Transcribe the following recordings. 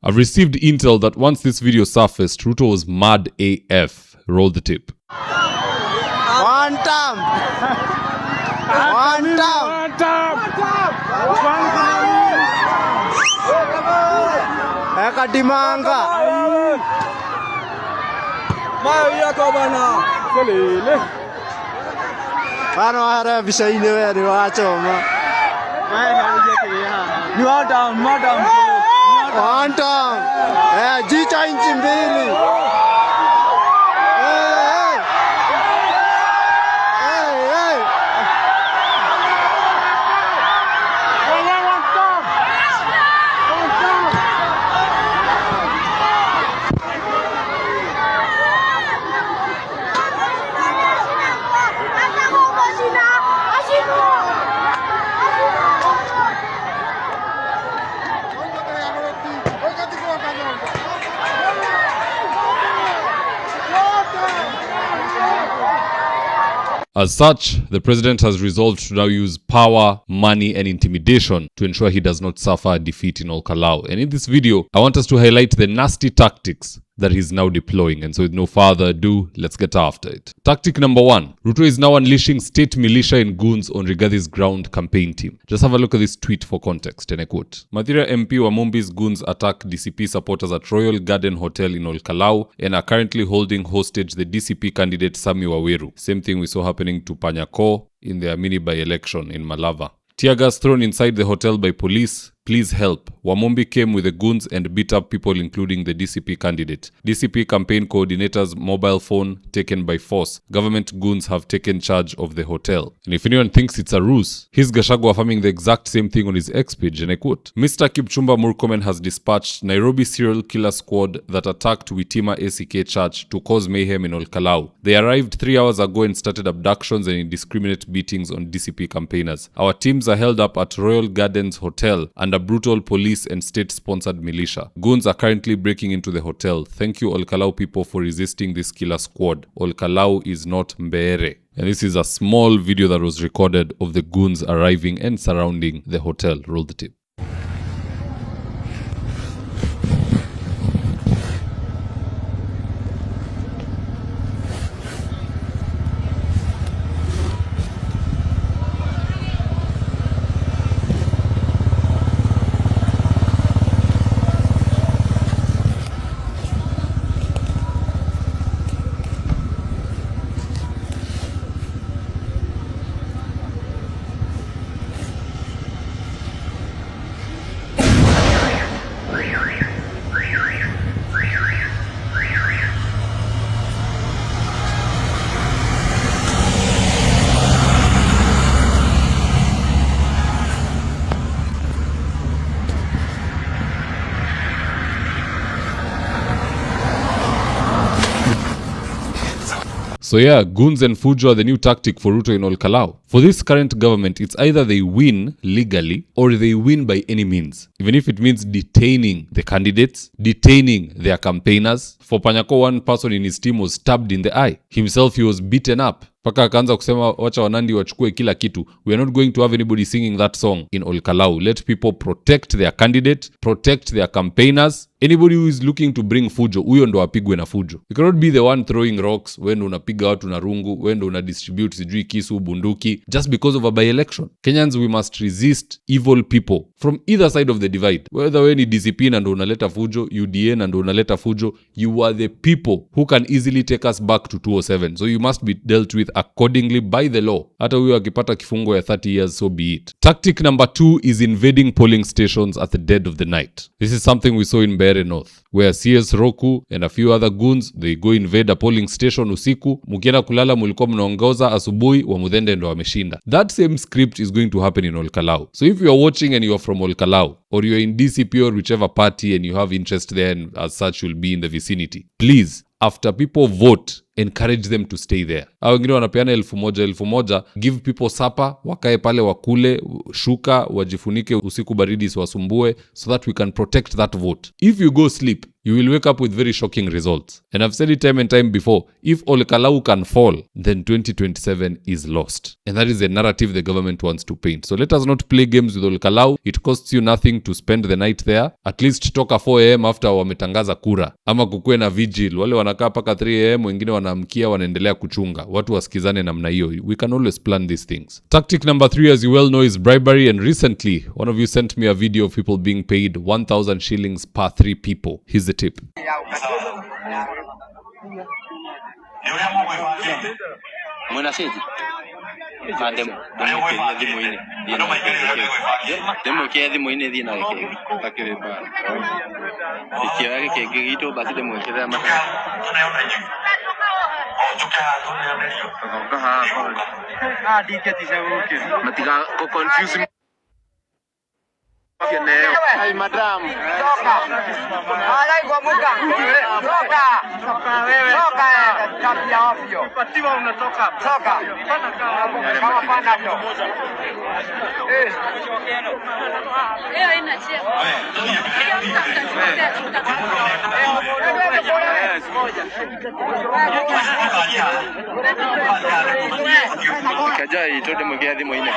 I've received intel that once this video surfaced, Ruto was mad AF. Roll the tape. One time. Ekadimanga. Maya kobana. Kelele. Ano hara bisaine we wachoma. You are down, madam. One time. Jicha inchi mbili. As such, the president has resolved to now use power, money, and intimidation to ensure he does not suffer a defeat in Olkalau. And in this video, I want us to highlight the nasty tactics that he's now deploying. And so with no further ado, let's get after it. Tactic number 1. Ruto is now unleashing state militia and goons on Rigath's ground campaign team. Just have a look at this tweet for context, and I quote. Mathira MP Wamombi's goons attack DCP supporters at Royal Garden Hotel in Olkalau and are currently holding hostage the DCP candidate Sammy Waweru. Same thing we saw happening to Panyako in their mini by-election in Malava. Tear gas thrown inside the hotel by police. Please help. Wamombi came with the goons and beat up people including the DCP candidate. DCP campaign coordinator's mobile phone taken by force. Government goons have taken charge of the hotel. And if anyone thinks it's a ruse, here's Gachagua affirming the exact same thing on his X page, and I quote. Mr. Kipchumba Murkomen has dispatched Nairobi serial killer squad that attacked Witima ACK Church to cause mayhem in Olkalau. They arrived 3 hours ago and started abductions and indiscriminate beatings on DCP campaigners. Our teams are held up at Royal Gardens Hotel under brutal police and state-sponsored militia. Goons are currently breaking into the hotel. Thank you Olkalau people for resisting this killer squad. Olkalau is not Mbeere. And this is a small video that was recorded of the goons arriving and surrounding the hotel. Roll the tape. So yeah, goons and fujo are the new tactic for Ruto in Olkalau. For this current government, it's either they win legally or they win by any means. Even if it means detaining the candidates, detaining their campaigners. For Panyako, one person in his team was stabbed in the eye. Himself, he was beaten up. Paka akaanza kusema wacha wanandi wachukue kila kitu. We are not going to have anybody singing that song in Olkalau. Let people protect their candidate, protect their campaigners. Anybody who is looking to bring fujo, huyo ndo apigwe na fujo. You cannot be the one throwing rocks, wendo unapiga watu na rungu, wendo unadistribute sijui kisu, bunduki, just because of a by-election. Kenyans, we must resist evil people from either side of the divide. Whether we ni DCP na ndo unaleta fujo, UDA na ndo unaleta fujo, you are the people who can easily take us back to 207. So you must be dealt with accordingly by the law. Hata huyo akipata kifungo ya 30 years, so be it. Tactic number 2 is invading polling stations at the dead of the night. This is something we saw in Mbeere North, where CS Roku and a few other goons, they go invade a polling station usiku. Mukienda kulala mulikuwa mnaongoza, asubuhi wa mudhende ndo wameshinda. That same script is going to happen in Olkalau. So if you are watching and you are from Olkalau, or you are in DCP or whichever party and you have interest there and as such you'll be in the vicinity, please, after people vote, encourage them to stay there. Hao wengine wanapeana 1,000, give people supper, wakae pale wakule, shuka, wajifunike usiku baridi siwasumbue, so that we can protect that vote. If you go sleep, you will wake up with very shocking results. And I've said it time and time before, if Olkalau can fall, then 2027 is lost. And that is the narrative the government wants to paint. So let us not play games with Olkalau. It costs you nothing to spend the night there. At least toka 4 a.m. after wametangaza kura. Ama kukue na vigil. Wale wanakaa paka 3 a.m. wengine wanaamkia wanaendelea kuchunga. Watu wasikizane namna hiyo. We can always plan these things. Tactic number 3, as you well know, is bribery. And recently, one of you sent me a video of people being paid 1,000 shillings per 3 people. Here's the tip. Hey, madam. Toka. Alai kwa muka. Toka. Toka wewe. Toka tabia ovyo. Upatiwa unatoka. Toka. Kama pana hiyo. Leo inachia. Kaja itote mkiadhi moine.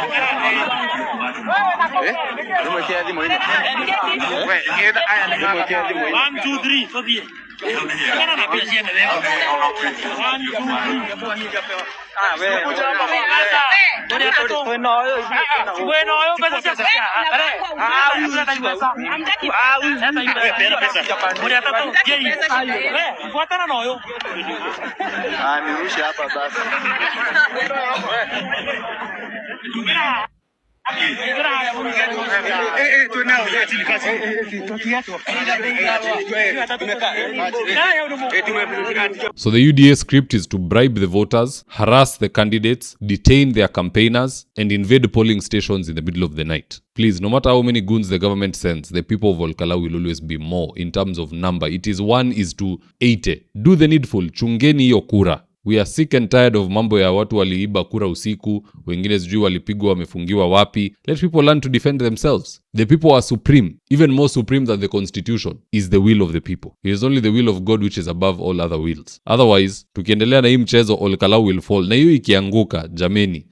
Mkiadhi moine. 1 2 3 so die. Kana na pia siende leo. 1 2 3. Ah wewe. Bueno, yo pesa sasa. Fuatana na yo. Nirushe hapa sasa. So the UDA script is to bribe the voters, harass the candidates, detain their campaigners, and invade polling stations in the middle of the night. Please, no matter how many goons the government sends, the people of Olkalau will always be more in terms of number. It is 1:80. Do the needful. Chungeni hiyo kura. We are sick and tired of mambo ya watu waliiba kura usiku, wengine sijui walipigwa wamefungiwa wapi. Let people learn to defend themselves. The people are supreme. Even more supreme than the constitution is the will of the people. It is only the will of God which is above all other wills. Otherwise, tukiendelea na hii mchezo, Olkalau will fall. Na hiyo ikianguka, jameni.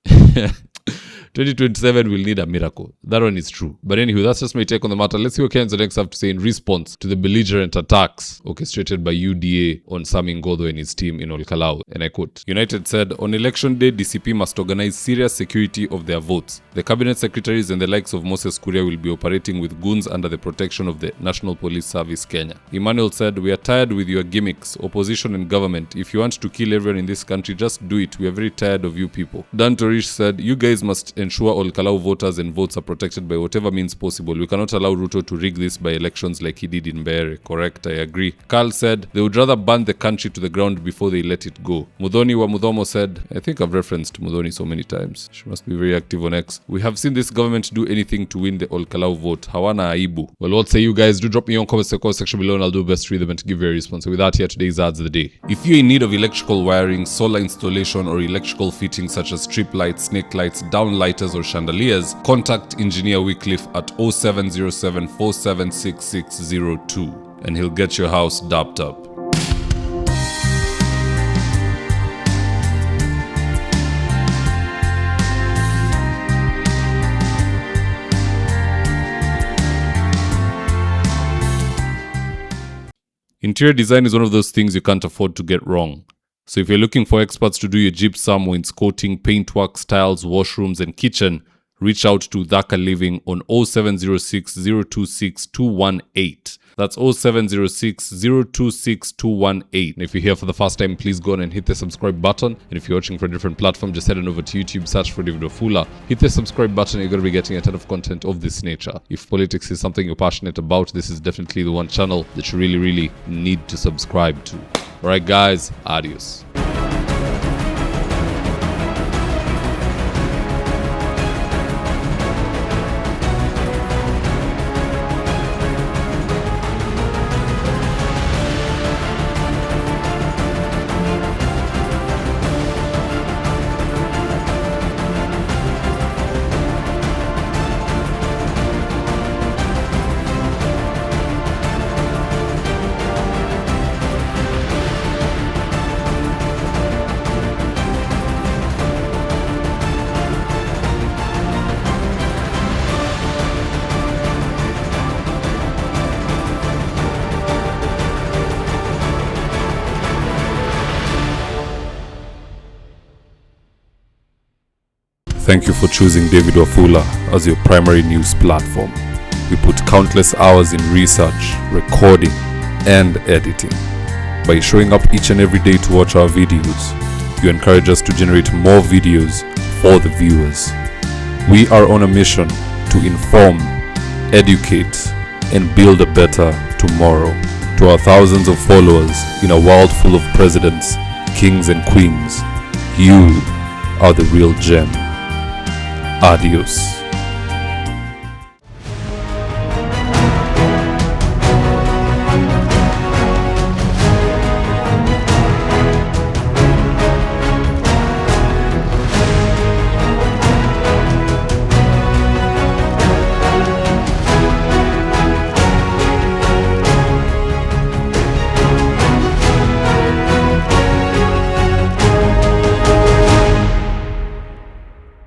2027 will need a miracle. That one is true. But anyway, that's just my take on the matter. Let's see what Kenzo next have to say in response to the belligerent attacks orchestrated by UDA on Sammy Ngotho and his team in Olkalau. And I quote, United said, on election day, DCP must organize serious security of their votes. The cabinet secretaries and the likes of Moses Kuria will be operating with goons under the protection of the National Police Service Kenya. Emmanuel said, we are tired with your gimmicks, opposition and government. If you want to kill everyone in this country, just do it. We are very tired of you people. Dan Torish said, you guys must ensure Olkalau voters and votes are protected by whatever means possible. We cannot allow Ruto to rig this by elections like he did in Bribery. Correct, I agree. Carl said they would rather burn the country to the ground before they let it go. Mudhoni wa Mudhomo said, I think I've referenced Mudhoni so many times. She must be very active on X. We have seen this government do anything to win the Olkalau vote. Hawana aibu. Well, what say you guys? Do drop me your comments in the comment section below and I'll do my best to read them and to give you a response. So with that, here today's ads of the day. If you're in need of electrical wiring, solar installation or electrical fittings such as strip lights, snake lights, downlighters or chandeliers, contact Engineer Wycliffe at 0707 476602 and he'll get your house dapped up. Interior design is one of those things you can't afford to get wrong. So if you're looking for experts to do your gypsum, wainscoting, paintwork, tiles, washrooms, and kitchen, reach out to Dhaka Living on 0706 026 218. That's 0706 026 218. And if you're here for the first time, please go on and hit the subscribe button. And if you're watching from a different platform, just head on over to YouTube, search for David Wafula. Hit the subscribe button, you're going to be getting a ton of content of this nature. If politics is something you're passionate about, this is definitely the one channel that you really, really need to subscribe to. Alright guys, adios. Thank you for choosing David Wafula as your primary news platform. We put countless hours in research, recording, and editing. By showing up each and every day to watch our videos, you encourage us to generate more videos for the viewers. We are on a mission to inform, educate, and build a better tomorrow. To our thousands of followers in a world full of presidents, kings, and queens, you are the real gem. Adios.